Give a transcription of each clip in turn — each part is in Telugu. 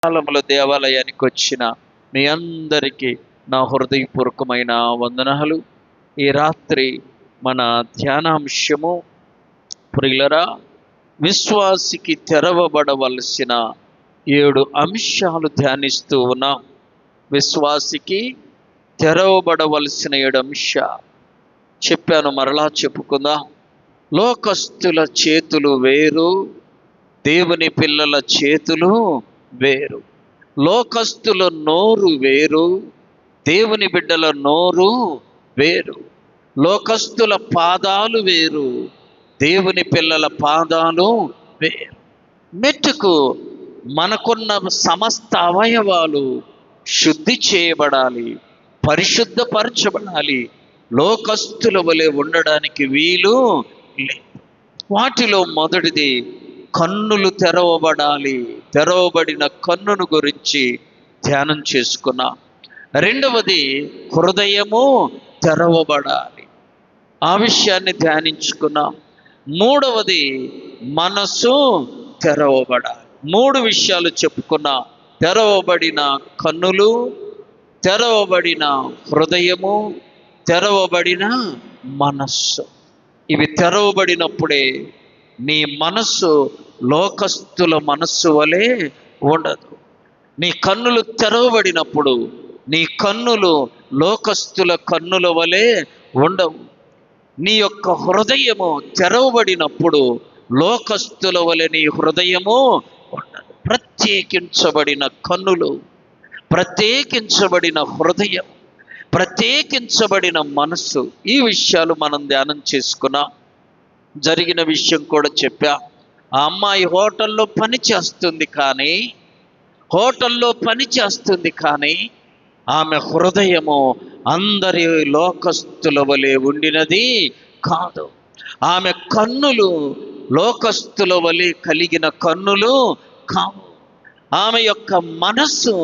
కాలంలో దేవాలయానికి వచ్చిన మీ అందరికీ నా హృదయపూర్వకమైన వందనాలు. ఈ రాత్రి మన ధ్యానాంశము ప్రియులరా, విశ్వాసికి తెరవబడవలసిన 7 అంశాలు ధ్యానిస్తూ ఉన్నాం. విశ్వాసికి తెరవబడవలసిన 7 అంశాలు చెప్పాను, మరలా చెప్పుకుందాం. లోకస్తుల చేతులు వేరు, దేవుని పిల్లల చేతులు వేరు. లోకస్తుల నోరు వేరు, దేవుని బిడ్డల నోరు వేరు. లోకస్తుల పాదాలు వేరు, దేవుని పిల్లల పాదాలు వేరు. మెట్టుకు మనకున్న సమస్త అవయవాలు శుద్ధి చేయబడాలి, పరిశుద్ధపరచబడాలి. లోకస్తుల వలె ఉండడానికి వీలు లేదు. వాటిలో మొదటిది కన్నులు తెరవబడాలి. తెరవబడిన కన్నును గురించి ధ్యానం చేసుకున్నాం. రెండవది హృదయము తెరవబడాలి, ఆ విషయాన్ని ధ్యానించుకున్నాం. మూడవది మనసు తెరవబడాలి. 3 విషయాలు చెప్పుకున్నాం. తెరవబడిన కన్నులు, తెరవబడిన హృదయము, తెరవబడిన మనస్సు. ఇవి తెరవబడినప్పుడే నీ మనస్సు లోకస్తుల మనస్సు వలె ఉండదు. నీ కన్నులు తెరవబడినప్పుడు నీ కన్నులు లోకస్తుల కన్నుల వలె ఉండవు. నీ యొక్క హృదయము తెరవబడినప్పుడు లోకస్తుల వలె నీ హృదయము ఉండదు. ప్రత్యేకించబడిన కన్నులు, ప్రత్యేకించబడిన హృదయం, ప్రత్యేకించబడిన మనస్సు, ఈ విషయాలు మనం ధ్యానం చేసుకున్నాం. జరిగిన విషయం కూడా చెప్పా. ఆ అమ్మాయి హోటల్లో పని చేస్తుంది కానీ ఆమె హృదయము అందరి లోకస్తుల వలె ఉండినది కాదు. ఆమె కన్నులు లోకస్తుల వలె కలిగిన కన్నులు కావు. ఆమె యొక్క మనస్సు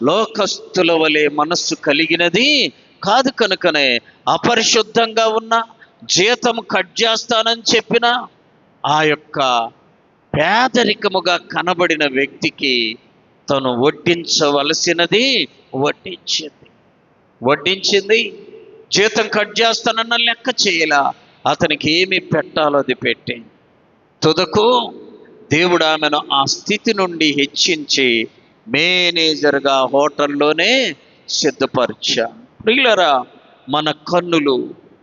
లోకస్తుల వలె మనస్సు కలిగినది కాదు. కనుకనే అపరిశుద్ధంగా ఉన్న, జీతం కట్ చేస్తానని చెప్పిన ఆ యొక్క పేదరికముగా కనబడిన వ్యక్తికి తను వడ్డించవలసినది వడ్డించింది. జీతం కట్ చేస్తానన్న లెక్క చేయలా, అతనికి ఏమి పెట్టాలో అది పెట్టి తుదకు దేవుడు ఆమెను ఆ స్థితి నుండి హెచ్చించి మేనేజర్గా హోటల్లోనే సిద్ధపరిచా. ప్రియులరా, మన కన్నులు,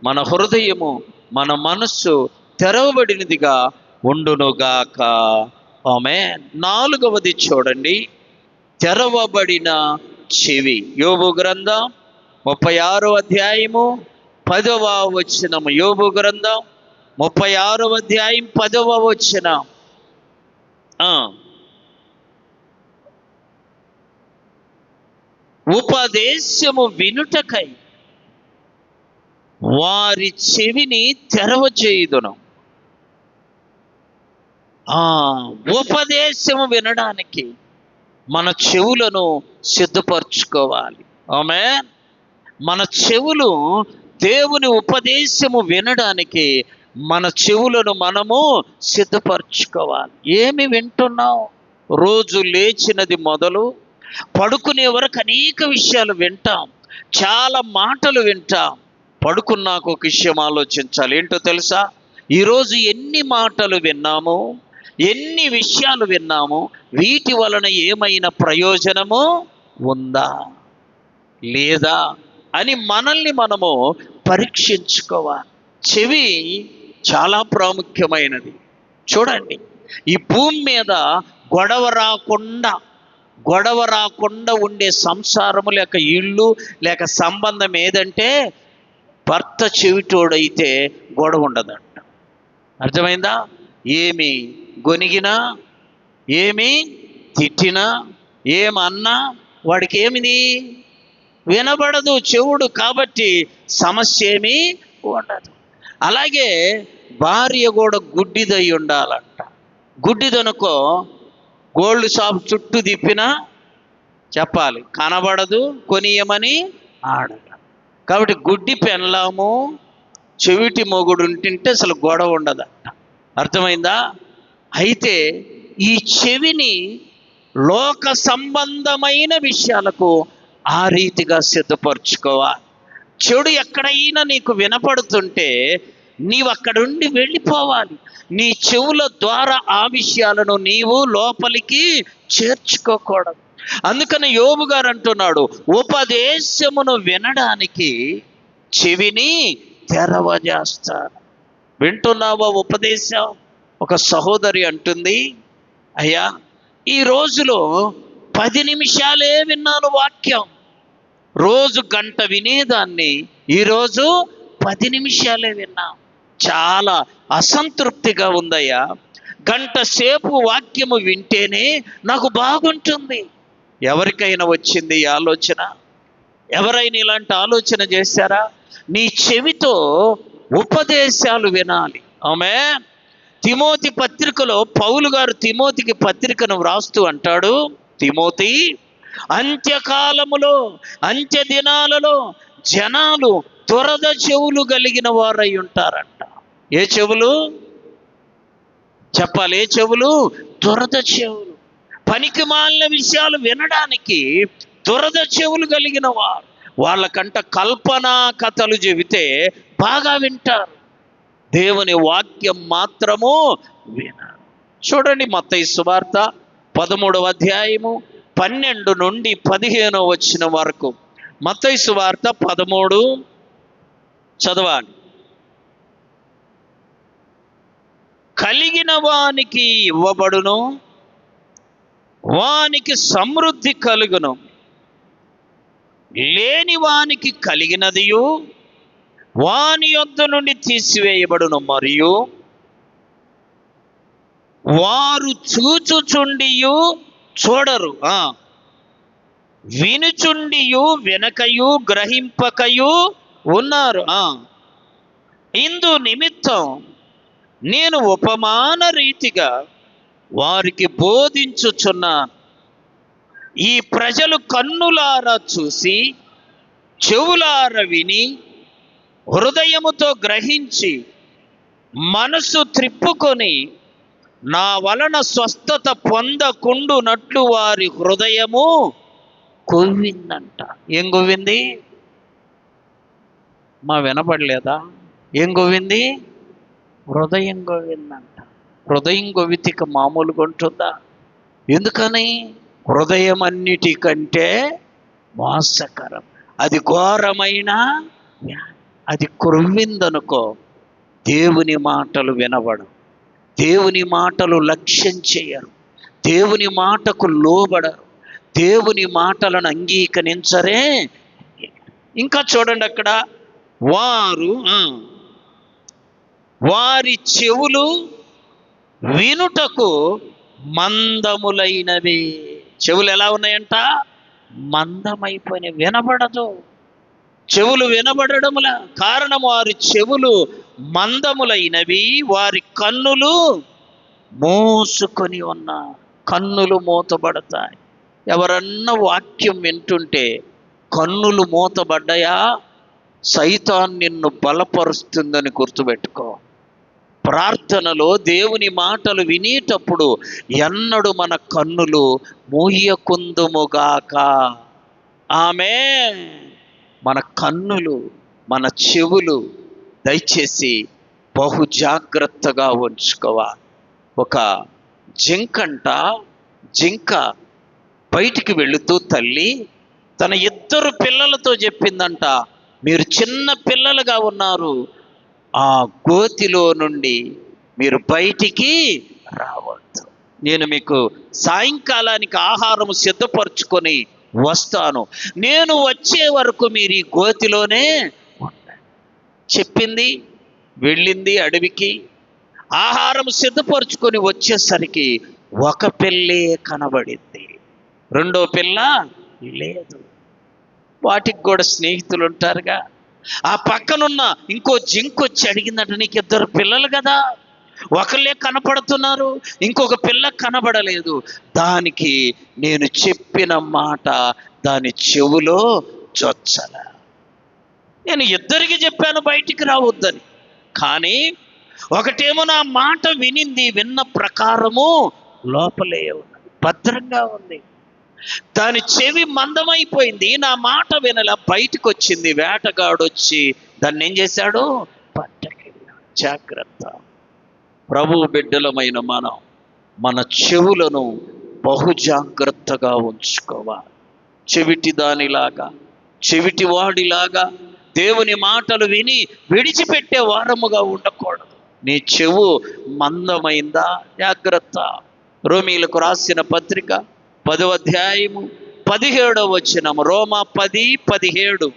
మన హృదయము, మన మనస్సు తెరవబడినదిగా ఉండునుగాక. ఆమేన్. 4వది చూడండి, తెరవబడిన చెవి. యోబు గ్రంథం 36వ అధ్యాయము 10వ వచనము. యోబు గ్రంథం 36వ అధ్యాయం 10వ వచనం. ఉపదేశము వినుటకై వారి చెవిని తెరవచేయుదును. ఉపదేశము వినడానికి మన చెవులను సిద్ధపరచుకోవాలి. ఆమేన్. మన చెవులు దేవుని ఉపదేశము వినడానికి మన చెవులను మనము సిద్ధపరచుకోవాలి. ఏమి వింటున్నావు? రోజు లేచినది మొదలు పడుకునే వరకు అనేక విషయాలు వింటాం, చాలా మాటలు వింటాం. పడుకున్నాక ఒక విషయం ఆలోచించాలి. ఏంటో తెలుసా? ఈరోజు ఎన్ని మాటలు విన్నాము, ఎన్ని విషయాలు విన్నాము, వీటి వలన ఏమైనా ప్రయోజనము ఉందా లేదా అని మనల్ని మనము పరీక్షించుకోవాలి. చెవి చాలా ప్రాముఖ్యమైనది. చూడండి, ఈ భూమి మీద గొడవ రాకుండా ఉండే సంసారము లేక ఇల్లు లేక సంబంధం ఏదంటే భర్త చెవిటోడైతే గొడవ ఉండదంట. అర్థమైందా? ఏమి గొనిగినా, ఏమి తిట్టినా, ఏమన్నా వాడికి ఏమిది వినబడదు, చెవుడు. కాబట్టి సమస్య ఏమీ ఉండదు. అలాగే భార్య కూడా గుడ్డిదై ఉండాలంట. గుడ్డిదనుకో, గోల్డ్ షాప్ చుట్టూ తిప్పినా చెప్పాలి, కనబడదు, కొనియమని ఆడట. కాబట్టి గుడ్డి పెళ్ళాము చెవిటి మొగుడు ఉంటుంటే అసలు గొడవ ఉండదంట. అర్థమైందా? అయితే ఈ చెవిని లోక సంబంధమైన విషయాలకు ఆ రీతిగా సిద్ధపరచుకోవాలి. చెడు ఎక్కడైనా నీకు వినపడుతుంటే నీవు అక్కడుండి వెళ్ళిపోవాలి. నీ చెవుల ద్వారా ఆ విషయాలను నీవు లోపలికి చేర్చుకోకూడదు. అందుకని యోబు గారు అంటున్నాడు, ఉపదేశమును వినడానికి చెవిని తెరవజేస్తాను. వింటున్నావా ఉపదేశం? ఒక సహోదరి అంటుంది, అయ్యా ఈ రోజులో 10 నిమిషాలే విన్నాను వాక్యం. రోజు గంట వినేదాన్ని, ఈరోజు 10 నిమిషాలే విన్నా. చాలా అసంతృప్తిగా ఉందయ్యా. గంట సేపు వాక్యము వింటేనే నాకు బాగుంటుంది. ఎవరికైనా వచ్చింది ఈ ఆలోచన? ఎవరైనా ఇలాంటి ఆలోచన చేశారా? నీ చెవితో ఉపదేశాలు వినాలి. ఆమేన్. తిమోతి పత్రికలో పౌలు గారు తిమోతికి పత్రికను వ్రాస్తూ అంటాడు, తిమోతి, అంత్యకాలములో, అంత్య దినాలలో జనాలు దురద చెవులు కలిగిన వారై ఉంటారంట. ఏ చెవులు చెప్పాలి? ఏ చెవులు? దురద చెవులు. పనికి మాలిన విషయాలు వినడానికి దురద చెవులు కలిగిన వారు. వాళ్ళకంట కల్పనా కథలు చెబితే బాగా వింటారు, దేవుని వాక్యం మాత్రము వినరు. చూడండి మత్తయి సువార్త 13వ అధ్యాయము 12 నుండి 15 వచ్చిన వరకు. మత్తయి సువార్త 13 చదవాలి. కలిగిన వానికి ఇవ్వబడును, వానికి సమృద్ధి కలుగును. లేని వానికి కలిగినదియు వాని యొద్ద నుండి తీసివేయబడును. మరియు వారు చూచుచుండియు చూడరు, వినుచుండియు వినకయు గ్రహింపకయు ఉన్నారు. ఇందు నిమిత్తం నేను ఉపమాన రీతిగా వారికి బోధించుచున్నాను. ఈ ప్రజలు కన్నులారా చూసి, చెవులారా విని, హృదయముతో గ్రహించి, మనసు త్రిప్పుకొని నా వలన స్వస్థత పొందకుండునట్లు వారి హృదయము కొవ్విందంట. ఏం కొవ్వింది? మా వినపడలేదా? ఏం కొవ్వింది? హృదయం కొవ్విందంట. హృదయం కొవ్వితిక మామూలుగా ఉంటుందా? ఎందుకని? హృదయం అన్నిటికంటే మోసకరం, అది ఘోరమైన, అది క్రొవ్విందనుకో దేవుని మాటలు వినబడు, దేవుని మాటలు లక్ష్యం చేయరు, దేవుని మాటకు లోబడరు, దేవుని మాటలను అంగీకరించరే. ఇంకా చూడండి అక్కడ, వారి చెవులు వినుటకు మందములైనవి. చెవులు ఎలా ఉన్నాయంట? మందమైపోయిన, వినబడదు. చెవులు వినబడడముల కారణం వారి చెవులు మందములైనవి, వారి కన్నులు మూసుకొని ఉన్నారు. కన్నులు మూతబడతాయి. ఎవరన్నా వాక్యం వింటుంటే కన్నులు మూతబడ్డాయా, సైతాన్ నిన్ను బలపరుస్తుందని గుర్తుపెట్టుకో. ప్రార్థనలో దేవుని మాటలు వినేటప్పుడు ఎన్నడు మన కన్నులు మూయకుందుముగాక. ఆమేన్. మన కన్నులు, మన చెవులు దయచేసి బహు జాగ్రత్తగా ఉంచుకోవాలి. ఒక జింక బయటికి వెళుతూ తల్లి తన 2 పిల్లలతో చెప్పిందంట, మీరు చిన్న పిల్లలుగా ఉన్నారు, ఆ గోతిలో నుండి మీరు బయటికి రావద్దు. నేను మీకు సాయంకాలానికి ఆహారం సిద్ధపరచుకొని వస్తాను, నేను వచ్చే వరకు మీరు ఈ గోతిలోనే ఉండండి చెప్పింది. వెళ్ళింది అడవికి. ఆహారం సిద్ధపరచుకొని వచ్చేసరికి ఒక పిల్లే కనబడింది, రెండో పిల్ల లేదు. వాటికి కూడా స్నేహితులు ఉంటారుగా. ఆ పక్కనున్న ఇంకో జింక వచ్చి అడిగిందంట, నీకు 2 పిల్లలు కదా, ఒకళ్ళే కనపడుతున్నారు, ఇంకొక పిల్ల కనబడలేదు. దానికి నేను చెప్పిన మాట దాని చెవులో చొచ్చల. నేను 2కి చెప్పాను బయటికి రావద్దని, కానీ ఒకటేమో నా మాట వినింది, విన్న ప్రకారము లోపలే ఉన్నది. భద్రంగా ఉంది. దాని చెవి మందమైపోయింది, నా మాట వినలా, బయటకు వచ్చింది. వేటగాడొచ్చి దాన్ని ఏం చేశాడు? పట్టకెళ్ళాడు. జాగ్రత్త. ప్రభు బిడ్డలమైన మనం మన చెవులను బహు జాగ్రత్తగా ఉంచుకోవాలి. చెవిటి దానిలాగా, చెవిటి వాడిలాగా దేవుని మాటలు విని విడిచిపెట్టే వారముగా ఉండకూడదు. నీ చెవు మందమైందా? జాగ్రత్త. రోమీలకు రాసిన పత్రిక 10వ అధ్యాయము 17వ వచనము. రోమా 10:17.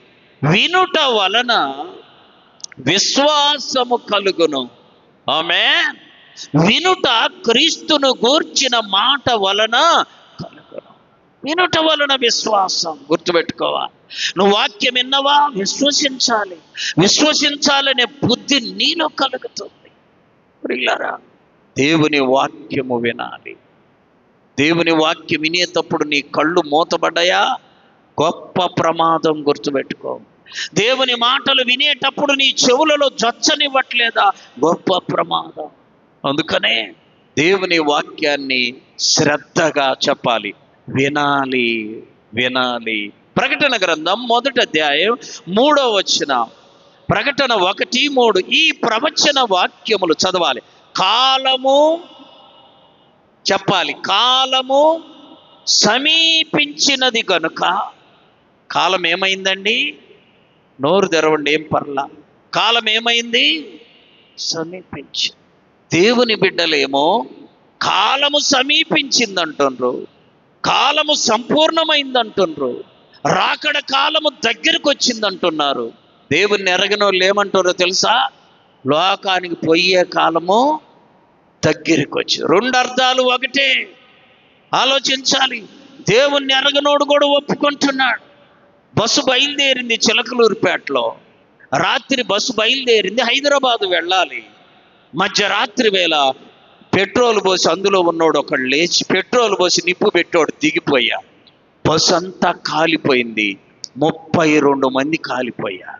వినుట వలన విశ్వాసము కలుగును. ఆమేన్. వినుట క్రీస్తును గూర్చిన మాట వలన కలుగును. వినుట వలన విశ్వాసం. గుర్తుపెట్టుకోవాలి. నువ్వు వాక్యం విన్నవా? విశ్వసించాలి. విశ్వసించాలనే బుద్ధి నీలో కలుగుతుంది. ప్రియులారా, దేవుని వాక్యము వినాలి. దేవుని వాక్యం వినేటప్పుడు నీ కళ్ళు మూతబడ్డాయా? గొప్ప ప్రమాదం. గుర్తుపెట్టుకో. దేవుని మాటలు వినేటప్పుడు నీ చెవులలో జొచ్చనివ్వట్లేదా? గొప్ప ప్రమాదం. అందుకనే దేవుని వాక్యాన్ని శ్రద్ధగా చెప్పాలి, వినాలి, వినాలి. ప్రకటన గ్రంథం 1వ అధ్యాయం 3వ వచనం. ప్రకటన 1:3. ఈ ప్రవచన వాక్యములు చదవాలి. కాలము చెప్పాలి. కాలము సమీపించినది గనుక. కాలం ఏమైందండి? నోరు తెరవండి, ఏం పర్లా. కాలం ఏమైంది? సమీపించి. దేవుని బిడ్డలేమో కాలము సమీపించిందంటుండ్రు, కాలము సంపూర్ణమైందంటుండ్రు, రాకడ కాలము దగ్గరకు వచ్చిందంటున్నారు. దేవుని ఎరగని వాళ్ళు ఏమంటారో తెలుసా? లోకానికి పోయే కాలము దగ్గరికి వచ్చి. 2 అర్థాలు ఒకటే. ఆలోచించాలి. దేవుణ్ణి ఎరగనోడు కూడా ఒప్పుకుంటున్నాడు. బస్సు బయలుదేరింది చిలకలూరుపేటలో, రాత్రి బస్సు బయలుదేరింది హైదరాబాదు వెళ్ళాలి. మధ్యరాత్రి వేళ పెట్రోల్ పోసి అందులో ఉన్నోడు ఒకడు లేచి పెట్రోల్ పోసి నిప్పు పెట్టోడు దిగిపోయా. బస్సు అంతా కాలిపోయింది. 32 మంది కాలిపోయా.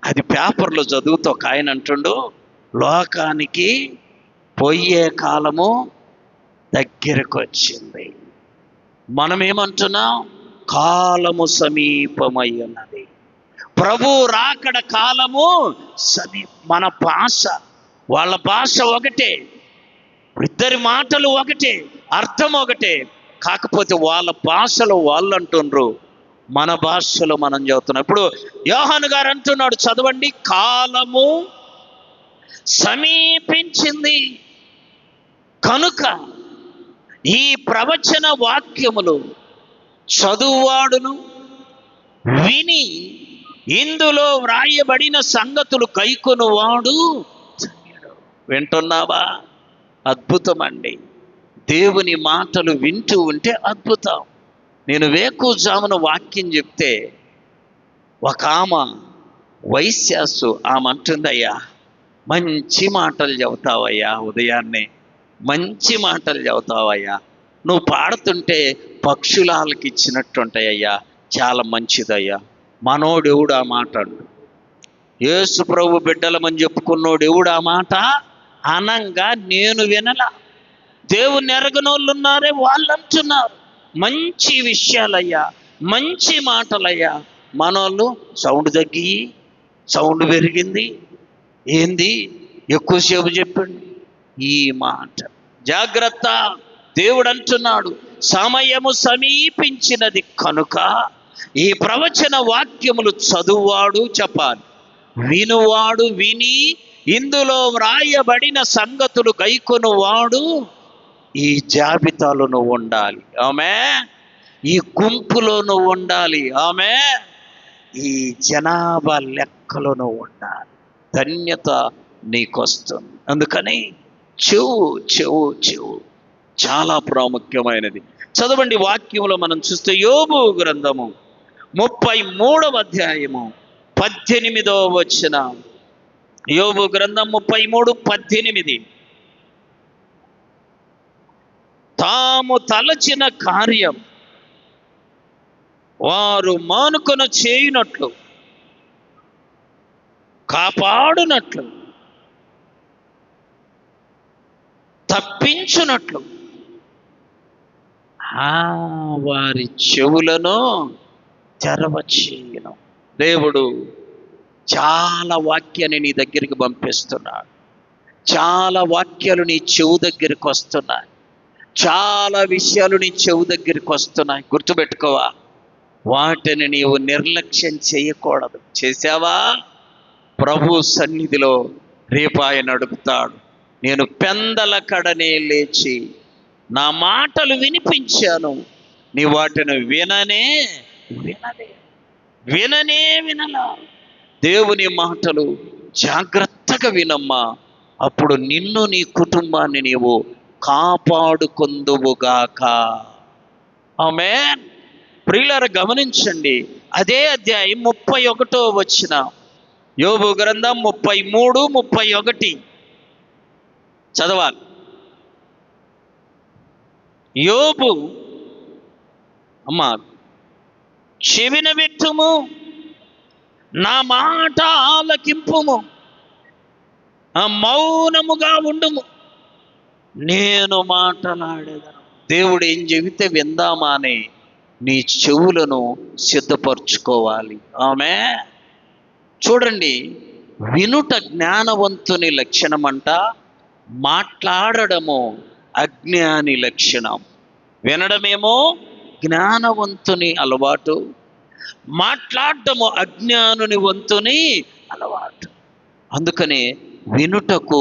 అది పేపర్లో చదువుతూ ఒక ఆయన అంటుండు, లోకానికి పోయే కాలము దగ్గరకు వచ్చింది. మనమేమంటున్నాం? కాలము సమీపమై ఉన్నది. ప్రభు రాకడ కాలము మన భాష, వాళ్ళ భాష ఒకటే, ఇద్దరి మాటలు ఒకటే, అర్థం ఒకటే. కాకపోతే వాళ్ళ భాషలో వాళ్ళు అంటుండ్రు, మన భాషలో మనం చదువుతున్నాం. ఇప్పుడు యోహాను గారు అంటున్నాడు, చదవండి. కాలము సమీపించింది కనుక ఈ ప్రవచన వాక్యములు చదువువాడును విని ఇందులో వ్రాయబడిన సంగతులు కైకొనువాడు ధన్యుడు. వింటున్నావా? అద్భుతం అండి. దేవుని మాటలు వింటూ ఉంటే అద్భుతం. నేను వేకువజామున వాక్యం చెప్తే ఒక ఆమె వైశ్యాసు ఆమె అంటుందయ్యా, మంచి మాటలు చెబుతావయ్యా, ఉదయాన్నే మంచి మాటలు చెబుతావయ్యా, నువ్వు పాడుతుంటే పక్షులాలకి ఇచ్చినట్టుంటాయ్యా, చాలా మంచిదయ్యా. మనోడు ఎవడు ఆ మాట అండు? యేసు ప్రభు బిడ్డలమని చెప్పుకున్నోడు ఎవడు ఆ మాట అనంగా నేను వినలా. దేవుని ఎరగనోళ్ళు ఉన్నారే, వాళ్ళు అంటున్నారు మంచి విషయాలయ్యా, మంచి మాటలయ్యా. మనోళ్ళు సౌండ్ తగ్గి సౌండ్ పెరిగింది, ఏంది ఎక్కువసేపు చెప్పండి ఈ మాట. జాగ్రత్త. దేవుడు అంటున్నాడు, సమయము సమీపించినది కనుక ఈ ప్రవచన వాక్యములు చదువువాడు చెప్పాలి, వినువాడు విని ఇందులో వ్రాయబడిన సంగతులు గైకొనువాడు ఈ జాబితాలో నువ్వు ఉండాలి. ఆమేన్. ఈ గుంపులో నువ్వు ఉండాలి. ఆమేన్. ఈ జనాభా లెక్కలో నువ్వు ఉండాలి. ధన్యత నీకొస్తుంది. అందుకని చెవు చాలా ప్రాముఖ్యమైనది. చదవండి. వాక్యంలో మనం చూస్తే యోబు గ్రంథము 33వ అధ్యాయము 18వ వచనం. యోబు గ్రంథం 33:18. తాము తలచిన కార్యం వారు మానుకొన చేయునట్లు, కాపాడునట్లు, తప్పించునట్లు ఆ వారి చెవులను తెరవచేయును. దేవుడు చాలా వాక్యాన్ని నీ దగ్గరికి పంపిస్తున్నాడు. చాలా వాక్యాలు నీ చెవు దగ్గరికి వస్తున్నాయి. చాలా విషయాలు నీ చెవు దగ్గరికి వస్తున్నాయి. గుర్తుపెట్టుకోవా, వాటిని నీవు నిర్లక్ష్యం చేయకూడదు. చేశావా, ప్రభు సన్నిధిలో రేపు ఆయన అడుగుతాడు. నేను పెందల కడనే లేచి నా మాటలు వినిపించాను, నీ వాటిని వినలా. దేవుని మాటలు జాగ్రత్తగా వినమ్మా. అప్పుడు నిన్ను నీ కుటుంబాన్ని నీవు కాపాడుకొందువుగాక. ఆమేన్. ప్రియులారా గమనించండి, అదే అధ్యాయం 31వ వచనం, యోబు గ్రంథం 33, 31 చదవాలి. యోబు, అమ్మా చెవిన పెట్టుము, నా మాట ఆలకింపుము, మౌనముగా ఉండుము, నేను మాట్లాడేదను. దేవుడు ఏం చెబితే విందామా అని నీ చెవులను సిద్ధపరచుకోవాలి. ఆమె చూడండి, వినుట జ్ఞానవంతుని లక్షణమంట, మాట్లాడడము అజ్ఞాని లక్షణం. వినడమేమో జ్ఞానవంతుని అలవాటు, మాట్లాడటము అజ్ఞానుని వంతుని అలవాటు. అందుకని వినుటకు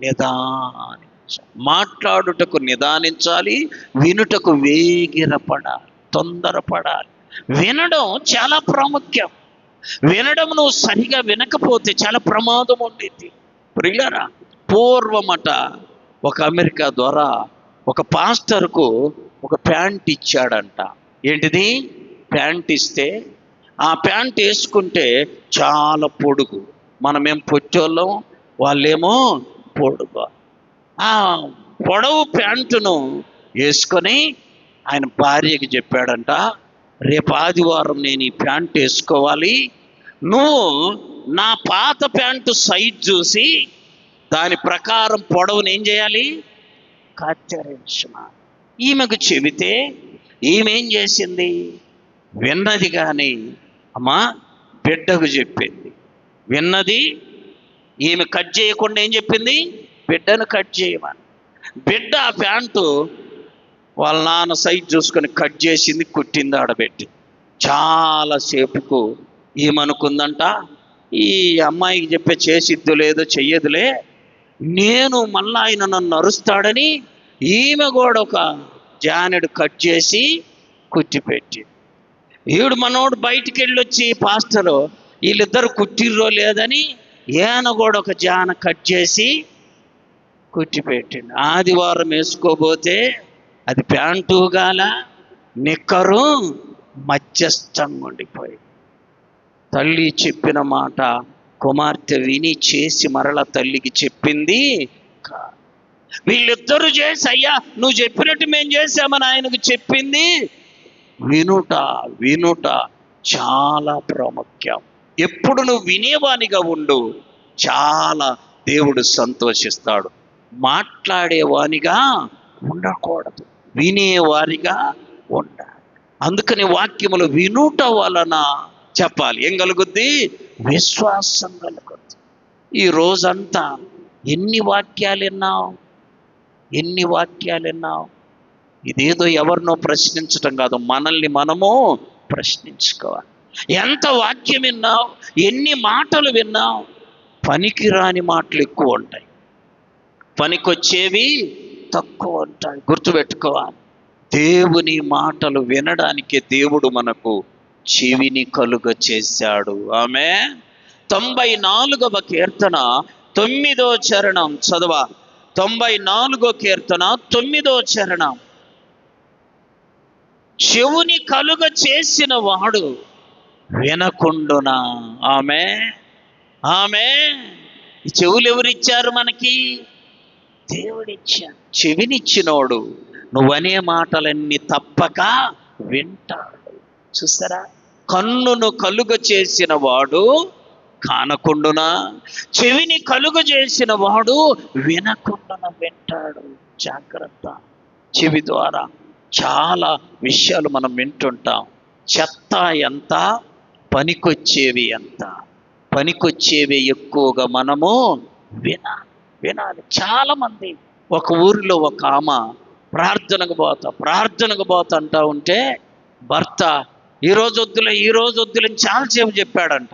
నిదానించాలి, మాట్లాడుటకు నిదానించాలి, వినుటకు వేగిరపడాలి, తొందరపడాలి. వినడం చాలా ప్రాముఖ్యం. వినడం నువ్వు సరిగా వినకపోతే చాలా ప్రమాదం ఉండేది. ప్రియులారా, పూర్వమట ఒక అమెరికా ద్వారా ఒక పాస్టర్కు ఒక ప్యాంట్ ఇచ్చాడంట. ఏంటిది? ప్యాంట్ ఇస్తే ఆ ప్యాంట్ వేసుకుంటే చాలా పొడుగు, మనమేం పొట్టోళ్ళం, వాళ్ళేమో పొడుగు. ఆ పొడవు ప్యాంటును వేసుకొని ఆయన భార్యకి చెప్పాడంట, రేపు ఆదివారం నేను ఈ ప్యాంట్ వేసుకోవాలి, నువ్వు నా పాత ప్యాంటు సైజ్ చూసి దాని ప్రకారం పొడవును ఏం చేయాలి, కత్తిరించమా. ఈమెకు చెబితే ఈమె ఏం చేసింది? విన్నది కానీ అమ్మా బిడ్డకు చెప్పింది. విన్నది, ఈమె కట్ చేయకుండా ఏం చెప్పింది? బిడ్డను కట్ చేయమని. బిడ్డ ఆ ప్యాంటు వాళ్ళ నాన్న సైజ్ చూసుకొని కట్ చేసింది, కుట్టింది, ఆడబెట్టి. చాలాసేపుకు ఏమనుకుందంట, ఈ అమ్మాయికి చెప్పే చేసిద్దు లేదో చెయ్యదులే, నేను మళ్ళా ఆయన నన్ను అరుస్తాడని ఈమె కూడా ఒక జానెడు కట్ చేసి కుట్టిపెట్టి, ఈవిడు మనోడు బయటికి వెళ్ళొచ్చి పాస్టరు వీళ్ళిద్దరు కుట్టిర్రో లేదని ఈయన కూడా ఒక జాన కట్ చేసి కుట్టిపెట్టిండు. ఆదివారం వేసుకోబోతే అది ప్యాంటు గాల, నిక్కరు మధ్యస్థంగా ఉండిపోయి. తల్లి చెప్పిన మాట కుమార్తె విని చేసి మరల తల్లికి చెప్పింది. వీళ్ళిద్దరూ చేసి, అయ్యా నువ్వు చెప్పినట్టు మేము చేసామని ఆయనకు చెప్పింది. వినుట చాలా ప్రాముఖ్యం. ఎప్పుడు నువ్వు వినేవానిగా ఉండు, చాలా దేవుడు సంతోషిస్తాడు. మాట్లాడేవానిగా ఉండకూడదు, వినేవారిగా ఉండాలి. అందుకని వాక్యములు వినుట వలన చెప్పాలి. ఏం కలుగుద్ది? విశ్వాసం కలుగుద్ది. ఈ రోజంతా ఎన్ని వాక్యాలు విన్నావు? ఇదేదో ఎవరినో ప్రశ్నించటం కాదు, మనల్ని మనము ప్రశ్నించుకోవాలి. ఎంత వాక్యం విన్నావు, ఎన్ని మాటలు విన్నావు? పనికిరాని మాటలు ఎక్కువ ఉంటాయి, పనికొచ్చేవి తక్కువ ఉంటాయి. గుర్తుపెట్టుకోవాలి. దేవుని మాటలు వినడానికి దేవుడు మనకు చెవిని కలుగ చేశాడు. ఆమె 94వ కీర్తన 9వ చరణం చదవా. 94వ కీర్తన 9వ చరణం. చెవుని కలుగ చేసిన వాడు వినకుండునా. ఆమె చెవులు ఎవరిచ్చారు మనకి? దేవుడిచ్చాడు. చెవినిచ్చినోడు నువ్వనే మాటలన్నీ తప్పక వింటాడు. చూసారా? కన్నును కలుగ చేసిన వాడు కానకుండునా, చెవిని కలుగ చేసిన వాడు వినకుండున వింటాడు. జాగ్రత్త. చెవి ద్వారా చాలా విషయాలు మనం వింటుంటాం. చెత్త ఎంత, పనికొచ్చేవి ఎంత. పనికొచ్చేవి ఎక్కువగా మనము వినాలి. చాలామంది ఒక ఊరిలో ఒక ఆమె ప్రార్థనకు పోతా అంటా ఉంటే భర్త ఈ రోజు వద్దులని చాలాసేపు చెప్పాడంట.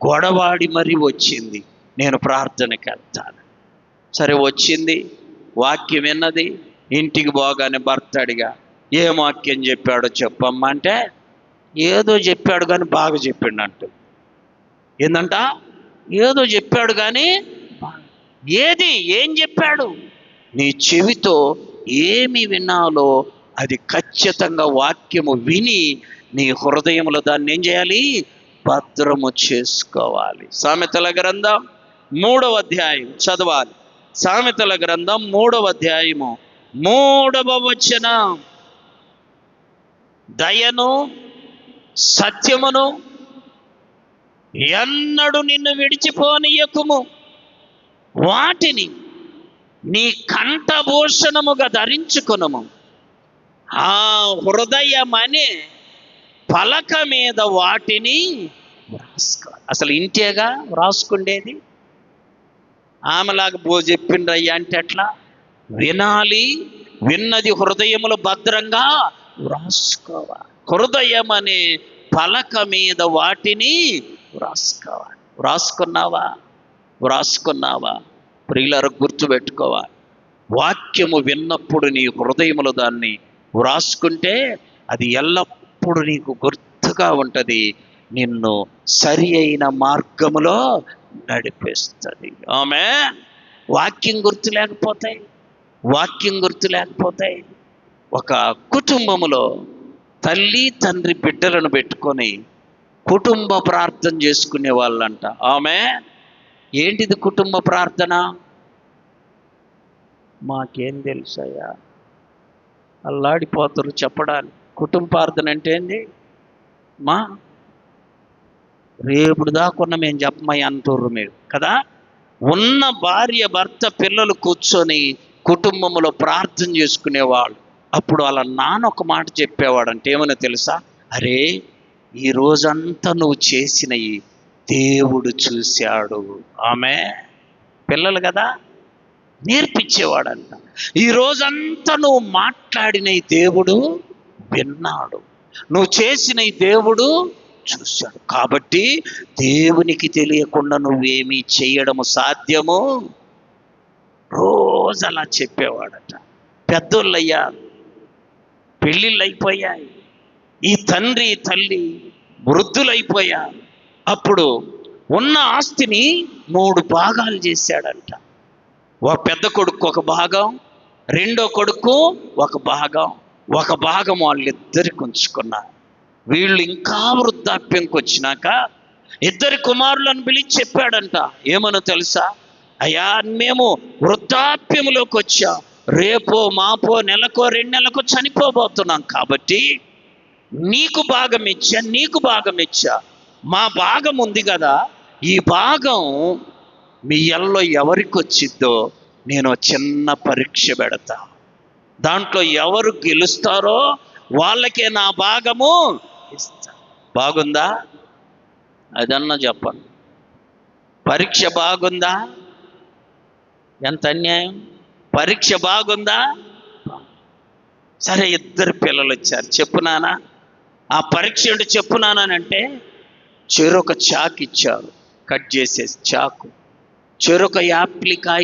గొడవాడి మరీ వచ్చింది, నేను ప్రార్థనకి వెళ్తాను. సరే వచ్చింది, వాక్యం విన్నది. ఇంటికి పోగానే భర్త అడిగా, ఏం వాక్యం చెప్పాడో చెప్పమ్మా అంటే, ఏదో చెప్పాడు కానీ బాగా చెప్పిండంట. ఏందంట, ఏదో చెప్పాడు కానీ ఏం చెప్పాడు? నీ చెవితో ఏమి వినాలో అది ఖచ్చితంగా వాక్యము విని నీ హృదయంలో దాన్ని ఏం చేయాలి? భద్రము చేసుకోవాలి. సామెతల గ్రంథం 3వ అధ్యాయం చదవాలి. సామెతల గ్రంథం 3వ అధ్యాయము 3వ వచనం, దయను సత్యమును ఎన్నడు నిన్ను విడిచిపోనీయకుము, వాటిని నీ కంఠభూషణముగా ధరించుకొనుము. ఆ హృదయమనే పలక మీద వాటిని రాసుకో. అసలు ఇంటేగా రాసుకుండేది. ఆమెలాగా చెప్పిండ్రయ్యా అంటే ఎట్లా? వినాలి, విన్నది హృదయములో భద్రంగా రాసుకోవాలి. హృదయం అనే పలక మీద వాటిని రాసుకోవాలి. వ్రాసుకున్నావా? ప్రియులారా, గుర్తుపెట్టుకోవాలి. వాక్యము విన్నప్పుడు నీ హృదయములో దాన్ని వ్రాసుకుంటే అది ఎల్లప్పుడూ నీకు గుర్తుగా ఉంటుంది, నిన్ను సరి అయిన మార్గములో నడిపిస్తుంది. ఆమేన్. వాక్యం గుర్తు లేకపోతే ఒక కుటుంబములో తల్లి తండ్రి బిడ్డలను పెట్టుకొని కుటుంబ ప్రార్థన చేసుకునే వాళ్ళంట. ఆమేన్. ఏంటిది కుటుంబ ప్రార్థన? మాకేం తెలుసయ్యా, అల్లాడిపోతారు చెప్పడానికి. కుటుంబ ప్రార్థన అంటే ఏంది? రేపుడు దాకున్న మేము చెప్పమని అంటుర్రు మీరు కదా. ఉన్న భార్య భర్త పిల్లలు కూర్చొని కుటుంబంలో ప్రార్థన చేసుకునేవాళ్ళు. అప్పుడు వాళ్ళ నాన్న ఒక మాట చెప్పేవాడంటే ఏమన్నా తెలుసా? అరే, ఈ రోజంతా నువ్వు చేసినవి దేవుడు చూశాడు. ఆమె పిల్లలు కదా, నేర్పించేవాడంట. ఈ రోజంతా నువ్వు మాట్లాడినవి దేవుడు విన్నాడు, నువ్వు చేసినవి దేవుడు చూశాడు. కాబట్టి దేవునికి తెలియకుండా నువ్వేమీ చేయడము సాధ్యము. రోజు అలా చెప్పేవాడట. పెద్దోళ్ళయ్యారు, పెళ్ళిళ్ళు అయిపోయాయి, ఈ తండ్రి తల్లి వృద్ధులైపోయారు. అప్పుడు ఉన్న ఆస్తిని 3 భాగాలు చేశాడంట. పెద్ద కొడుకు ఒక భాగం, రెండో కొడుకు ఒక భాగం వాళ్ళిద్దరికి ఉంచుకున్నారు. వీళ్ళు ఇంకా వృద్ధాప్యంకి వచ్చినాక 2 కుమారులను పిలిచి చెప్పాడంట. ఏమనో తెలుసా? అయ్యా, మేము వృద్ధాప్యంలోకి వచ్చాం, రేపో మాపో నెలకో 2 నెలకో చనిపోబోతున్నాం. కాబట్టి నీకు భాగం ఇచ్చా, మా భాగం ఉంది కదా, ఈ భాగం మీ ఎల్లో ఎవరికి వచ్చిద్దో నేను చిన్న పరీక్ష పెడతా, దాంట్లో ఎవరు గెలుస్తారో వాళ్ళకే నా భాగము ఇస్తా. బాగుందా? అదన్నా చెప్పండి. పరీక్ష బాగుందా? ఎంత అన్యాయం! పరీక్ష బాగుందా? సరే, 2 పిల్లలు వచ్చారు. చెప్పు నాన్న, ఆ పరీక్ష ఏంటో చెప్పు నాన్న అంటే, చెరొక చాకు ఇచ్చారు, కట్ చేసేసి చాకు. చెరొక యాప్లికాయ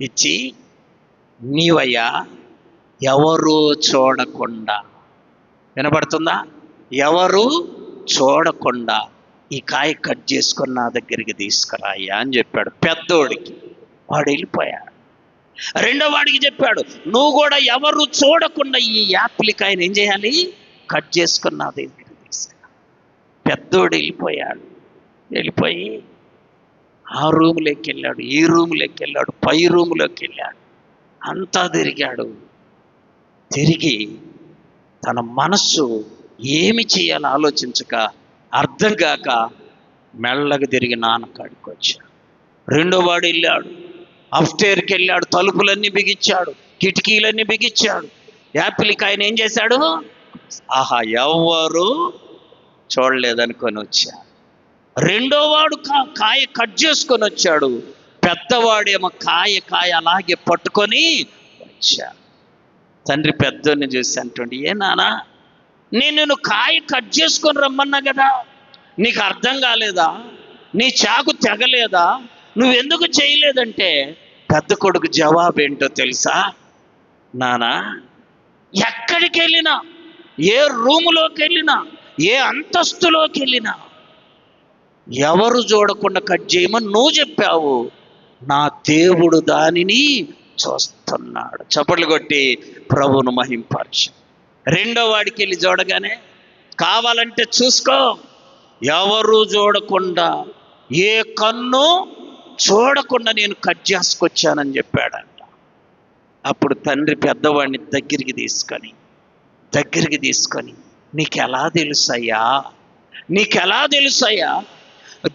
ఇచ్చి, నీవయ్యా ఎవరు చూడకుండా, వినపడుతుందా? ఎవరు చూడకుండా ఈ కాయ కట్ చేసుకొని నా దగ్గరికి తీసుకురాయ్యా అని చెప్పాడు పెద్దోడికి. వాడు వెళ్ళిపోయాడు. రెండో వాడికి చెప్పాడు, నువ్వు కూడా ఎవరు చూడకుండా ఈ యాప్లికాయని ఏం చేయాలి? కట్ చేసుకొని నా దగ్గరికి తీసుకురా. పెద్దోడు వెళ్ళిపోయి ఆ రూములోకి వెళ్ళాడు, ఈ రూములోకి వెళ్ళాడు, పై రూములోకి వెళ్ళాడు, అంతా తిరిగి తన మనస్సు ఏమి చేయాలో ఆలోచించక, అర్థం కాక మెల్లగా తిరిగి నాన్న కాడికి వచ్చాడు. రెండో వాడు వెళ్ళాడు, అప్స్టైర్కి వెళ్ళాడు, తలుపులన్నీ బిగించాడు, కిటికీలన్నీ బిగించాడు, యాపిల్కి ఆయన ఏం చేశాడు? ఆహా, ఎవ్వరు చూడలేదనుకొని వచ్చా. రెండో వాడు కాయ కట్ చేసుకొని వచ్చాడు. పెద్దవాడేమో కాయ అలాగే పట్టుకొని వచ్చా. తండ్రి పెద్దోడిని చూసి అంటుండే, ఏ నానా, నేను కాయ కట్ చేసుకొని రమ్మన్నా కదా, నీకు అర్థం కాలేదా? నీ చాకు తెగలేదా? నువ్వెందుకు చేయలేదంటే పెద్ద కొడుకు జవాబు ఏంటో తెలుసా? నానా, ఎక్కడికి వెళ్ళినా, ఏ రూములోకి వెళ్ళినా, ఏ అంతస్తులోకి వెళ్ళినా ఎవరు చూడకుండా కట్ చేయమని నువ్వు చెప్పావు, నా దేవుడు దానిని చూస్తున్నాడు. చప్పట్లు కొట్టి ప్రభువును మహింపరచు. రెండో వాడికి వెళ్ళి చూడగానే, కావాలంటే చూసుకో, ఎవరు చూడకుండా, ఏ కన్ను చూడకుండా నేను కట్ చేసుకొచ్చానని చెప్పాడంట. అప్పుడు తండ్రి పెద్దవాడిని దగ్గరికి తీసుకొని నీకెలా తెలుసయ్యా,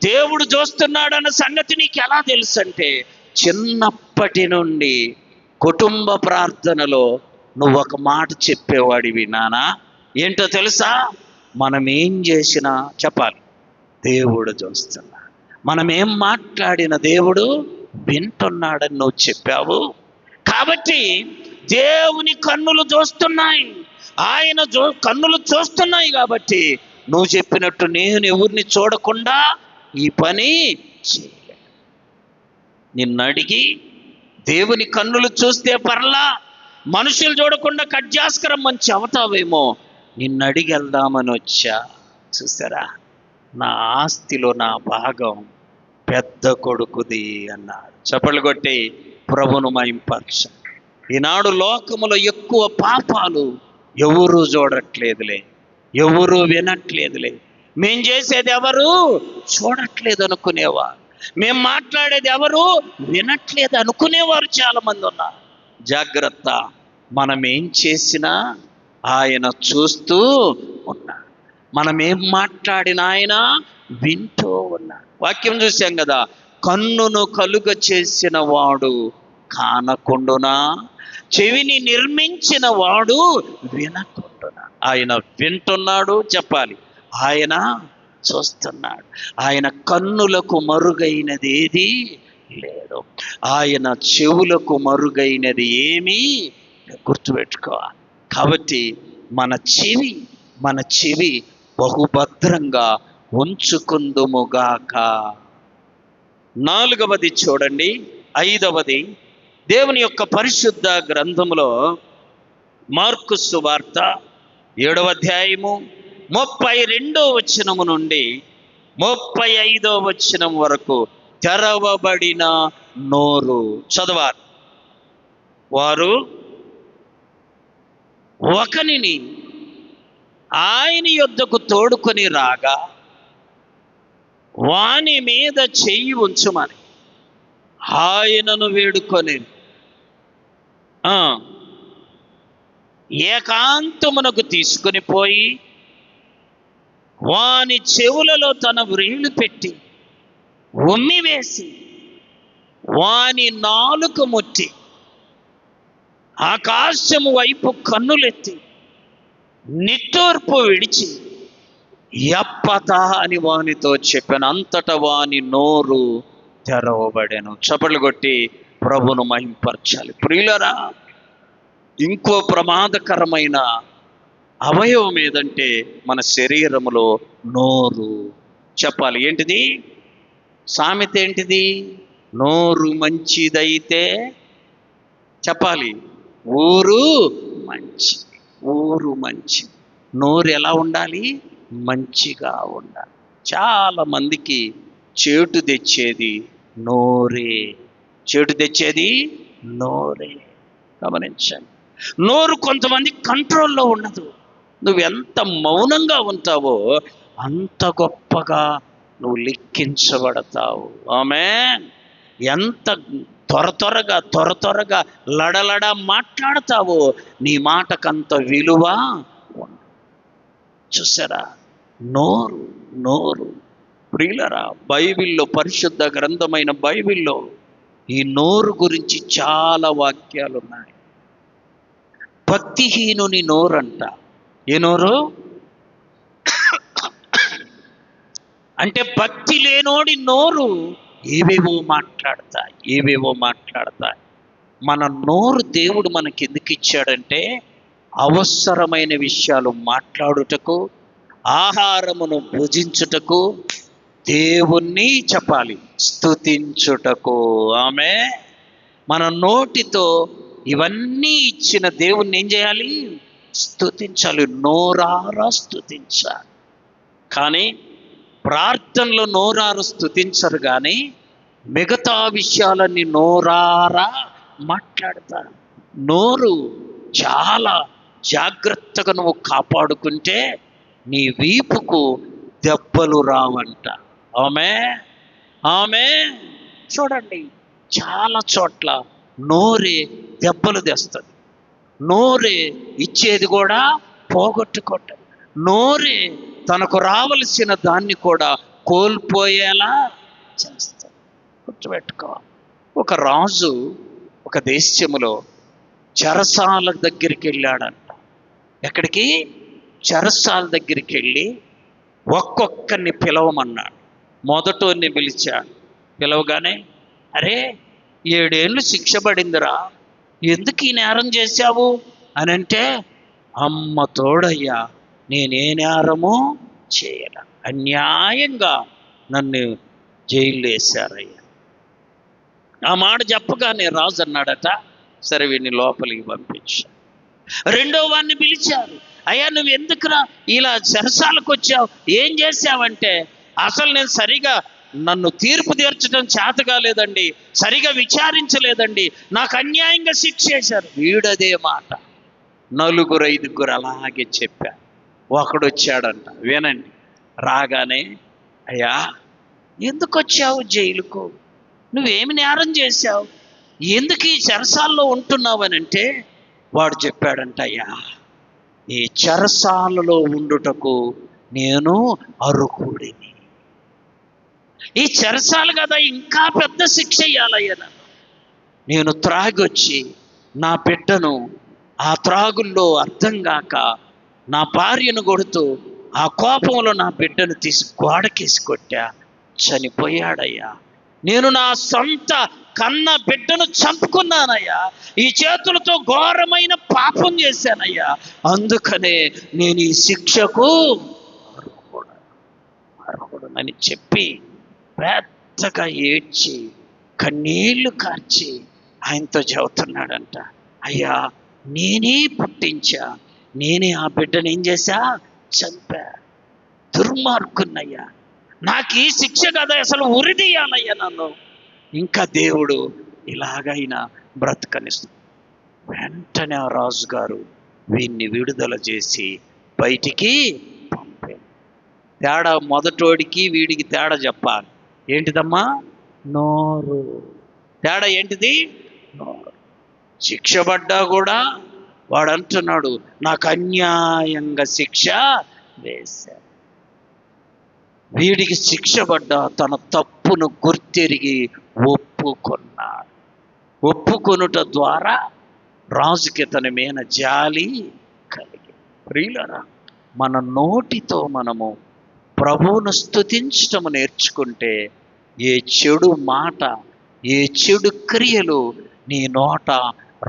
దేవుడు చూస్తున్నాడన్న సంగతి నీకెలా తెలుసు అంటే, చిన్నప్పటి నుండి కుటుంబ ప్రార్థనలో నువ్వు ఒక మాట చెప్పేవాడివి నానా. ఏంటో తెలుసా? మనం ఏం చేసినా చెప్పాలి, దేవుడు చూస్తున్నాడు. మనం ఏం మాట్లాడిన దేవుడు వింటున్నాడని నువ్వు చెప్పావు. కాబట్టి దేవుని కన్నులు చూస్తున్నాయి, ఆయన కన్నులు చూస్తున్నాయి. కాబట్టి నువ్వు చెప్పినట్టు నేను ఎవరిని చూడకుండా ఈ పని చేయలే. నిన్ను అడిగి దేవుని కన్నులు చూస్తే పర్లా, మనుషులు చూడకుండా కట్ చేసుకురమ్మని చెబుతావేమో, నిన్ను అడిగి వెళ్దామని వచ్చా. చూసారా, నా ఆస్తిలో నా భాగం పెద్ద కొడుకుది అన్నాడు. చప్పట్లు కొట్టి ప్రభును మహింపరచు. ఈనాడు లోకములో ఎక్కువ పాపాలు ఎవరు చూడట్లేదులే, ఎవరు వినట్లేదులే. మేం చేసేది ఎవరు చూడట్లేదు అనుకునేవారు, మేం మాట్లాడేది ఎవరు వినట్లేదు అనుకునేవారు చాలా మంది ఉన్నారు. జాగ్రత్త, మనం ఏం చేసినా ఆయన చూస్తూ ఉన్నాడు, మనం ఏం మాట్లాడినా ఆయన వింటూ ఉన్నాడు. వాక్యం చూసాం కదా, కన్నును కలుగ చేసిన వాడు కానకుండునా, చెవిని నిర్మించిన వాడు వినకుండునా. ఆయన వింటున్నాడు, చెప్పాలి, ఆయన చూస్తున్నాడు. ఆయన కన్నులకు మరుగైనది ఏది లేదు, ఆయన చెవులకు మరుగైనది ఏమీ గుర్తుపెట్టుకోవాలి. కాబట్టి మన చెవి బహుభద్రంగా ఉంచుకుందుముగాక. నాలుగవది చూడండి, 5వది దేవుని యొక్క పరిశుద్ధ గ్రంథములో మార్కు సువార్త 7వ అధ్యాయము 32వ వచనము నుండి 35వ వచనం వరకు, తెరవబడిన నోరు చదవాలి. వారు ఒకనిని ఆయన యొద్దకు తోడుకొని రాగా వాని మీద చెయ్యి ఉంచుమని ఆయనను వేడుకొని ఏకాంతమునకు తీసుకొని పోయి వాని చెవులలో తన వ్రేళ్ళు పెట్టి ఉమ్మివేసి వాని నాలుక ముట్టి ఆకాశము వైపు కన్నులెత్తి నిట్టూర్పు విడిచి యప్పత అని వానితో చెప్పాను. అంతటా వాని నోరు తెరవబడెను. చప్పట్లు కొట్టి ప్రభును మహింపరచాలి. ప్రియులరా, ఇంకో ప్రమాదకరమైన అవయవం ఏదంటే మన శరీరములో నోరు. చెప్పాలి, ఏంటిది? సామెత ఏంటిది? నోరు మంచిదైతే చెప్పాలి, ఊరు మంచి. ఊరు మంచి. నోరు ఎలా ఉండాలి? మంచిగా ఉండాలి. చాలా మందికి చేటు తెచ్చేది నోరే. గమనించండి. నోరు కొంతమంది కంట్రోల్లో ఉండదు. నువ్వు ఎంత మౌనంగా ఉంటావో అంత గొప్పగా నువ్వు లెక్కించబడతావు. ఆమేన్. ఎంత త్వరగా లడలడ మాట్లాడతావో నీ మాటకంత విలువ. చూసారా, నోరు. ప్రియులరా, బైబిల్లో, పరిశుద్ధ గ్రంథమైన బైబిల్లో ఈ నోరు గురించి చాలా వాక్యాలు ఉన్నాయి. భక్తిహీనుని నోరంట. ఏ నోరు అంటే భక్తి లేనోడి నోరు ఏవేవో మాట్లాడతా. మన నోరు దేవుడు మనకి ఎందుకు ఇచ్చాడంటే అవసరమైన విషయాలు మాట్లాడుటకు, ఆహారమును భుజించుటకు, దేవుణ్ణి చెప్పాలి స్తుతించుటకు. ఆమె మన నోటితో ఇవన్నీ ఇచ్చిన దేవుణ్ణి ఏం చేయాలి? స్తుతించాలి, నోరారా స్తుతించాలి. కానీ ప్రార్థనలో నోరారు స్తుతించరు, కానీ మిగతా విషయాలన్నీ నోరారా మాట్లాడతారు. నోరు చాలా జాగ్రత్తగా నువ్వు కాపాడుకుంటే నీ వీపుకు దెబ్బలు రావంట. ఆమె చూడండి, చాలా చోట్ల నోరే దెబ్బలు తెస్తుంది. నోరే ఇచ్చేది కూడా పోగొట్టుకుంటుంది. నోరే తనకు రావలసిన దాన్ని కూడా కోల్పోయేలా చేస్తుంది. గుర్తుపెట్టుకోవాలి. ఒక రాజు ఒక దేశములో చెరసాల దగ్గరికి వెళ్ళాడంట. ఎక్కడికి? చెరసాల దగ్గరికి వెళ్ళి ఒక్కొక్కరిని పిలవమన్నాడు. మొదటోని పిలిచాడు. పిలవగానే, అరే 7 ఏళ్ళు శిక్ష పడిందిరా, ఎందుకు ఈ నేరం చేశావు అని అంటే, అమ్మ తోడయ్యా నేనే నేరము చేయల, అన్యాయంగా నన్ను జైలు వేశారయ్యా. ఆ మాట చెప్పగానే రాజు అన్నాడట, సరే వీడిని లోపలికి పంపించా. రెండో వాడిని పిలిచారు. అయ్యా నువ్వు ఎందుకురా ఇలా చెరసాలకు వచ్చావు, ఏం చేశావంటే, అసలు నేను సరిగా నన్ను తీర్పు తీర్చడం చేత కాలేదండి, సరిగా విచారించలేదండి, నాకు అన్యాయంగా శిక్ష చేశారు. వీడదే మాట 4-5 అలాగే చెప్పా. ఒకడు వచ్చాడంట, వినండి. రాగానే, అయ్యా ఎందుకు వచ్చావు జైలుకు, నువ్వేమి నేరం చేశావు, ఎందుకు ఈ చెరసాల్లో ఉంటున్నావు అని అంటే, వాడు చెప్పాడంట, అయ్యా ఈ చెరసాలలో ఉండుటకు నేను అర్హుడిని. ఈ చెరసాలు కదా, ఇంకా పెద్ద శిక్ష ఇయ్యాలయ్యా నన్ను. నేను త్రాగొచ్చి నా బిడ్డను ఆ త్రాగుల్లో అర్థం కాక నా భార్యను కొడుతూ ఆ కోపంలో నా బిడ్డను తీసి గోడకేసి కొట్టా, చనిపోయాడయ్యా. నేను నా సొంత కన్న బిడ్డను చంపుకున్నానయ్యా, ఈ చేతులతో ఘోరమైన పాపం చేశానయ్యా, అందుకనే నేను ఈ శిక్షకు అర్హుడని చెప్పి పెద్దగా ఏడ్చి కన్నీళ్లు కార్చి ఆయనతో చెబుతున్నాడంట, అయ్యా నేనే పుట్టించా, నేనే ఆ బిడ్డను ఏం చేశా, చంపా, దుర్మార్గున్నయ్యా, నాకు ఈ శిక్ష కదా, అసలు ఉరిదీయాలయ్యా నన్ను, ఇంకా దేవుడు ఇలాగైనా బ్రతకనిస్తుంది. వెంటనే ఆ రాజుగారు వీడిని విడుదల చేసి బయటికి పంపాడు. తేడా మొదటోడికి వీడికి తేడా చెప్పాలి. ఏంటిదమ్మా? నోరు. తేడా ఏంటిది? నోరు. శిక్ష పడ్డా కూడా వాడు అంటున్నాడు, నాకు అన్యాయంగా శిక్ష వేశారు. వీడికి శిక్ష పడ్డా తన తప్పును గుర్తెరిగి ఒప్పుకున్నాడు. ఒప్పుకొనుట ద్వారా రాజుకి తన మీద జాలి కలిగి. ప్రియులారా, మన నోటితో మనము ప్రభువును స్తుతించటము నేర్చుకుంటే ఏ చెడు మాట, ఏ చెడు క్రియలు నీ నోట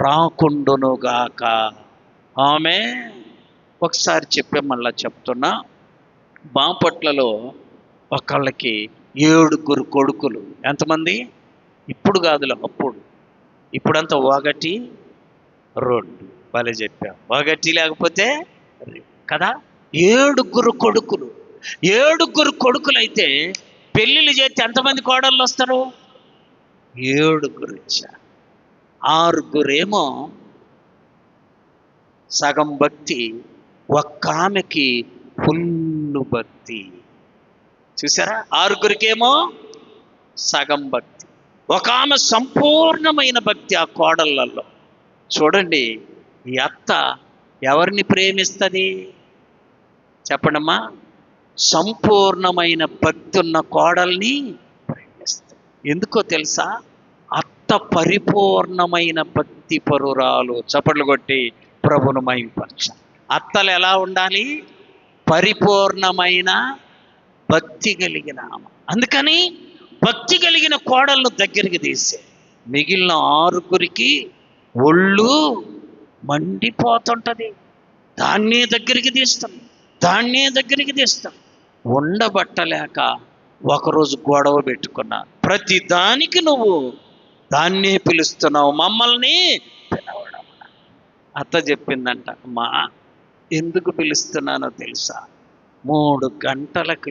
రాకుండునుగాక. ఆమె ఒకసారి చెప్పే మళ్ళా చెప్తున్నా. బాపట్లలో ఒకళ్ళకి 7 కొడుకులు. ఎంతమంది? ఇప్పుడు కాదులే, అప్పుడు. ఇప్పుడంతా 1 2 భలే చెప్పాం. 1 లేకపోతే కదా. 7 కొడుకులు. 7 కొడుకులైతే పెళ్ళిళ్ళు చేస్తే ఎంతమంది కోడళ్ళు వస్తారు? 7 ఇచ్చారు. 6 సగం భక్తి, ఒక్క ఆమెకి ఫుల్ భక్తి. చూసారా? 6 సగం భక్తి, ఒక ఆమె సంపూర్ణమైన భక్తి ఆ కోడళ్ళల్లో. చూడండి, ఈ అత్త ఎవరిని ప్రేమిస్తుంది చెప్పండమ్మా? సంపూర్ణమైన భక్తి ఉన్న కోడల్ని ప్రేమిస్తుంది. ఎందుకో తెలుసా? అత్త పరిపూర్ణమైన భక్తి పరురాలు. చప్పట్లు కొట్టి ప్రభును మహింపరచాలి. అత్తలు ఎలా ఉండాలి? పరిపూర్ణమైన భక్తి కలిగిన ఆమె. అందుకని భక్తి కలిగిన కోడలను దగ్గరికి తీసే మిగిలిన 6గురికి ఒళ్ళు మండిపోతుంటది. దాన్నే దగ్గరికి తీస్తాం. ఉండబట్టలేక ఒకరోజు గొడవ పెట్టుకున్నా. ప్రతి దానికి నువ్వు దాన్నే పిలుస్తున్నావు, మమ్మల్ని పిలవడం. అత్త చెప్పిందంట, అమ్మా ఎందుకు పిలుస్తున్నానో తెలుసా? 3 గంటలకు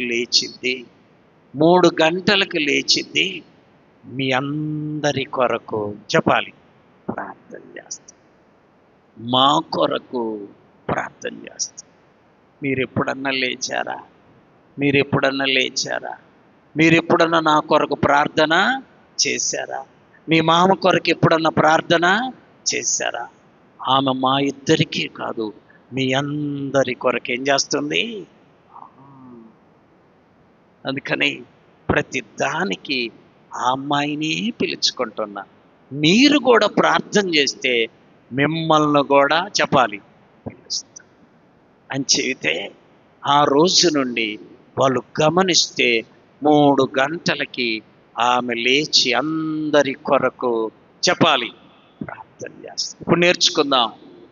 లేచింది మీ అందరి కొరకు చెప్పాలి ప్రార్థన చేస్తా, మా కొరకు ప్రార్థన చేస్తా. మీరు ఎప్పుడన్నా నా కొరకు ప్రార్థన చేశారా? మీ మామ కొరకు ఎప్పుడన్నా ప్రార్థన చేశారా? ఆమె మా ఇద్దరికీ కాదు, మీ అందరి కొరకు ఏం చేస్తుంది? అందుకని ప్రతి దానికి ఆ అమ్మాయిని పిలుచుకుంటున్నా. మీరు కూడా ప్రార్థన చేస్తే మిమ్మల్ని కూడా చెప్పాలి పిలుస్తా అని చెబితే, ఆ రోజు నుండి వాళ్ళు గమనిస్తే 3 గంటలకి ఆమె లేచి అందరి కొరకు చెప్పాలి ప్రార్థన చేస్తా. ఇప్పుడు నేర్చుకుందాం.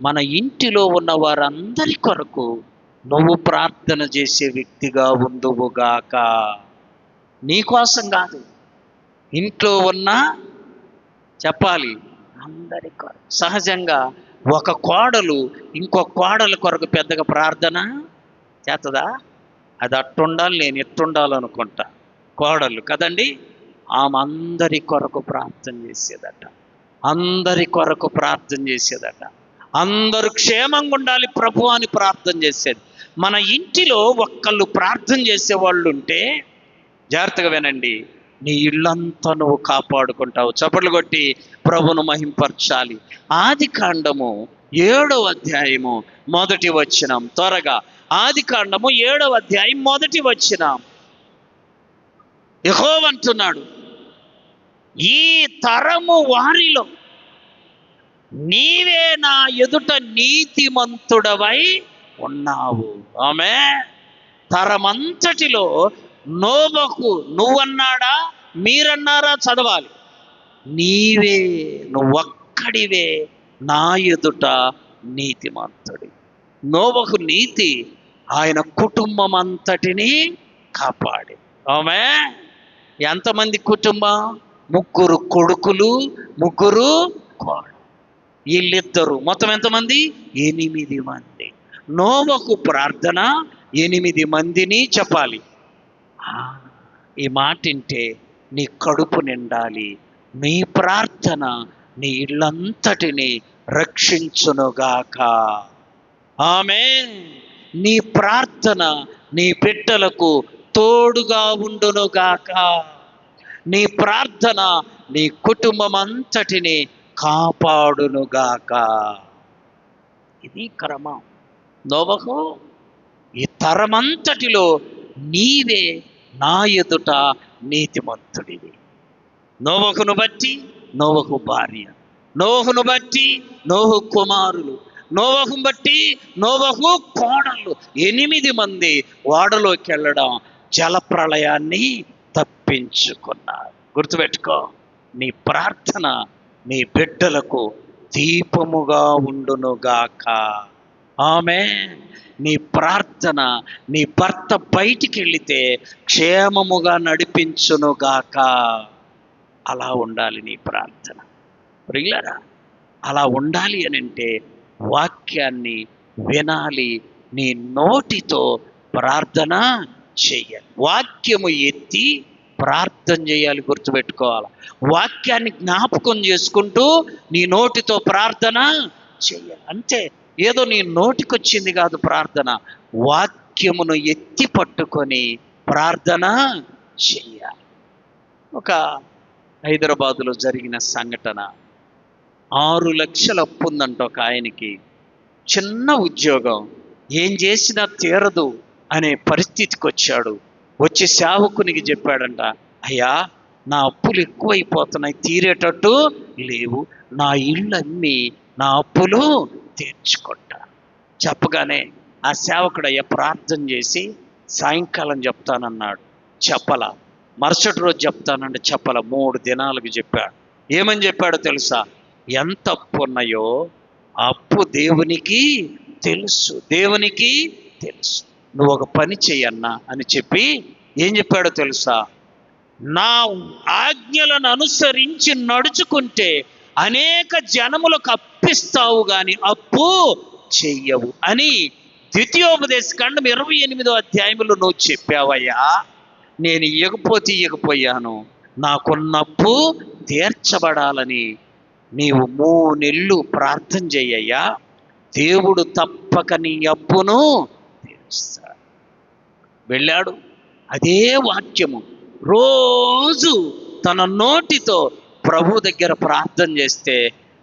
మన ఇంటిలో ఉన్న వారందరి కొరకు నువ్వు ప్రార్థన చేసే వ్యక్తిగా ఉందువుగాక. నీకోసం కాదు, ఇంట్లో ఉన్న చెప్పాలి అందరి కొరకు. సహజంగా ఒక కోడలు ఇంకో కోడల కొరకు పెద్దగా ప్రార్థన చేస్తుందా? అది అట్టుండాలి, నేను ఎట్టుండాలనుకుంటా. కోడలు కదండి, ఆమె అందరి కొరకు ప్రార్థన చేసేదట. అందరూ క్షేమంగా ఉండాలి ప్రభు అని ప్రార్థన చేసేది. మన ఇంటిలో ఒక్కళ్ళు ప్రార్థన చేసేవాళ్ళు ఉంటే జాగ్రత్తగా వినండి, నీ ఇల్లంతా నువ్వు కాపాడుకుంటావు. చప్పట్లు కొట్టి ప్రభును మహింపరచాలి. ఆదికాండము 7వ అధ్యాయము 1వ వచనం. త్వరగా ఆదికాండము 7వ అధ్యాయం 1వ వచనం. యెహోవా అంటున్నాడు, ఈ తరము వారిలో నీవే నా ఎదుట నీతిమంతుడవై ఉన్నావు. ఆమె తరమంతటిలో నోబకు నువ్వన్నాడా మీరన్నారా? చదవాలి. నువ్వొక్కడివే నా ఎదుట నీతిమంతుడి. నోబకు నీతి ఆయన కుటుంబం అంతటిని కాపాడి. ఆమె ఎంతమంది కుటుంబం? 3 కొడుకులు 3 కోడలు, వీళ్ళిద్దరు మొత్తం ఎంతమంది? 8 మంది. నోబకు ప్రార్థన 8 మందిని చెప్పాలి. ఈ మాట వింటే నీ కడుపు నిండాలి. నీ ప్రార్థన నీ ఇల్లంతటిని రక్షించునుగాక. ఆమేన్. నీ ప్రార్థన నీ బిడ్డలకు తోడుగా ఉండునుగాక. నీ ప్రార్థన నీ కుటుంబం అంతటిని కాపాడునుగాక. ఇది క్రమం. నోబకు ఈ తరమంతటిలో నీవే నా ఎదుట నీతిమంతుడివి. నోబకును బట్టి నోబకు భార్య, నోబకును బట్టి నోబు కుమారులు, నోబకును బట్టి నోబకు కోడళ్ళు 8 మంది ఓడలోకి వెళ్ళడం, జలప్రళయాన్ని తప్పించుకున్నారు. గుర్తుపెట్టుకో, నీ ప్రార్థన నీ బిడ్డలకు దీపముగా ఉండునుగాక. ఆమేన్. నీ ప్రార్థన నీ భర్త బయటికి వెళితే క్షేమముగా నడిపించునుగాక. అలా ఉండాలి నీ ప్రార్థన. ప్రియులారా, అలా ఉండాలి అని అంటే వాక్యాన్ని వినాలి, నీ నోటితో ప్రార్థన చెయ్యాలి. వాక్యము ఎత్తి ప్రార్థన చేయాలి. గుర్తుపెట్టుకోవాలి. వాక్యాన్ని జ్ఞాపకం చేసుకుంటూ నీ నోటితో ప్రార్థన చెయ్యాలి. అంతే. ఏదో నీ నోటికొచ్చింది కాదు ప్రార్థన, వాక్యమును ఎత్తి పట్టుకొని ప్రార్థన చెయ్యాలి. ఒక హైదరాబాదులో జరిగిన సంఘటన. 6 లక్షల అప్పు ఉందంట ఒక ఆయనకి. చిన్న ఉద్యోగం, ఏం చేసినా తీరదు అనే పరిస్థితికి వచ్చాడు. వచ్చి సేవకునికి చెప్పాడంట, అయ్యా నా అప్పులు ఎక్కువైపోతున్నాయి, తీరేటట్టు లేవు, నా ఇల్లు అమ్మి నా అప్పులు తీర్చుకుంటా. చెప్పగానే ఆ సేవకుడయ్య ప్రార్థన చేసి సాయంకాలం చెప్తానన్నాడు. చెప్పల. మరుసటి రోజు చెప్తానంటే చెప్పల. 3 దినాలకు చెప్పాడు. ఏమని చెప్పాడో తెలుసా? ఎంత అప్పు ఉన్నాయో అప్పు దేవునికి తెలుసు, దేవునికి తెలుసు. నువ్వు ఒక పని చెయ్యన్నా అని చెప్పి ఏం చెప్పాడో తెలుసా? నా ఆజ్ఞలను అనుసరించి నడుచుకుంటే అనేక జనములకు అప్పిస్తావు గాని అప్పు చెయ్యవు అని ద్వితీయోపదేశకాండం 28వ అధ్యాయంలో నువ్వు చెప్పావయ్యా. నేను ఇయ్యకపోయాను. నాకున్నప్పు తీర్చబడాలని నీవు 3 నెలలు ప్రార్థన చెయ్యయ్యా, దేవుడు తప్పక నీ అప్పును తీరుస్తాడు. వెళ్ళాడు. అదే వాక్యము రోజు తన నోటితో ప్రభు దగ్గర ప్రార్థన చేస్తే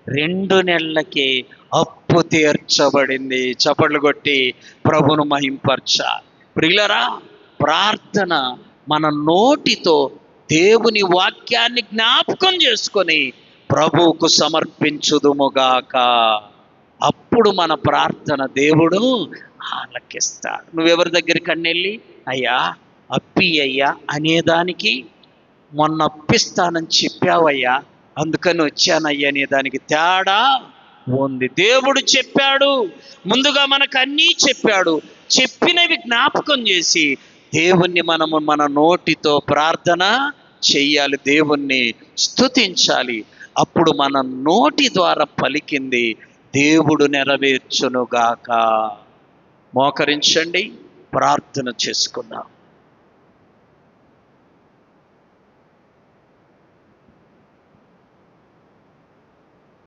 2 నెలలకి అప్పు తీర్చబడింది. చప్పట్లు కొట్టి ప్రభును మహింపరచాలి. ప్రియులరా, ప్రార్థన మన నోటితో దేవుని వాక్యాన్ని జ్ఞాపకం చేసుకొని ప్రభువుకు సమర్పించుదుముగాక. అప్పుడు మన ప్రార్థన దేవుడు ఆలకిస్తాడు. నువ్వెవరి దగ్గరికి అన్నెళ్ళి అయ్యా అప్పి అయ్యా అనేదానికి, మొన్న అప్పిస్తానని చెప్పావయ్యా అందుకని వచ్చానయ్యా అనే దానికి తేడా ఉంది. దేవుడు చెప్పాడు, ముందుగా మనకు అన్నీ చెప్పాడు. చెప్పినవి జ్ఞాపకం చేసి దేవుణ్ణి మనము మన నోటితో ప్రార్థన చెయ్యాలి, దేవుణ్ణి స్తుతించాలి. అప్పుడు మన నోటి ద్వారా పలికింది దేవుడు నెరవేర్చునుగాక. మోకరించండి, ప్రార్థన చేసుకుందాం.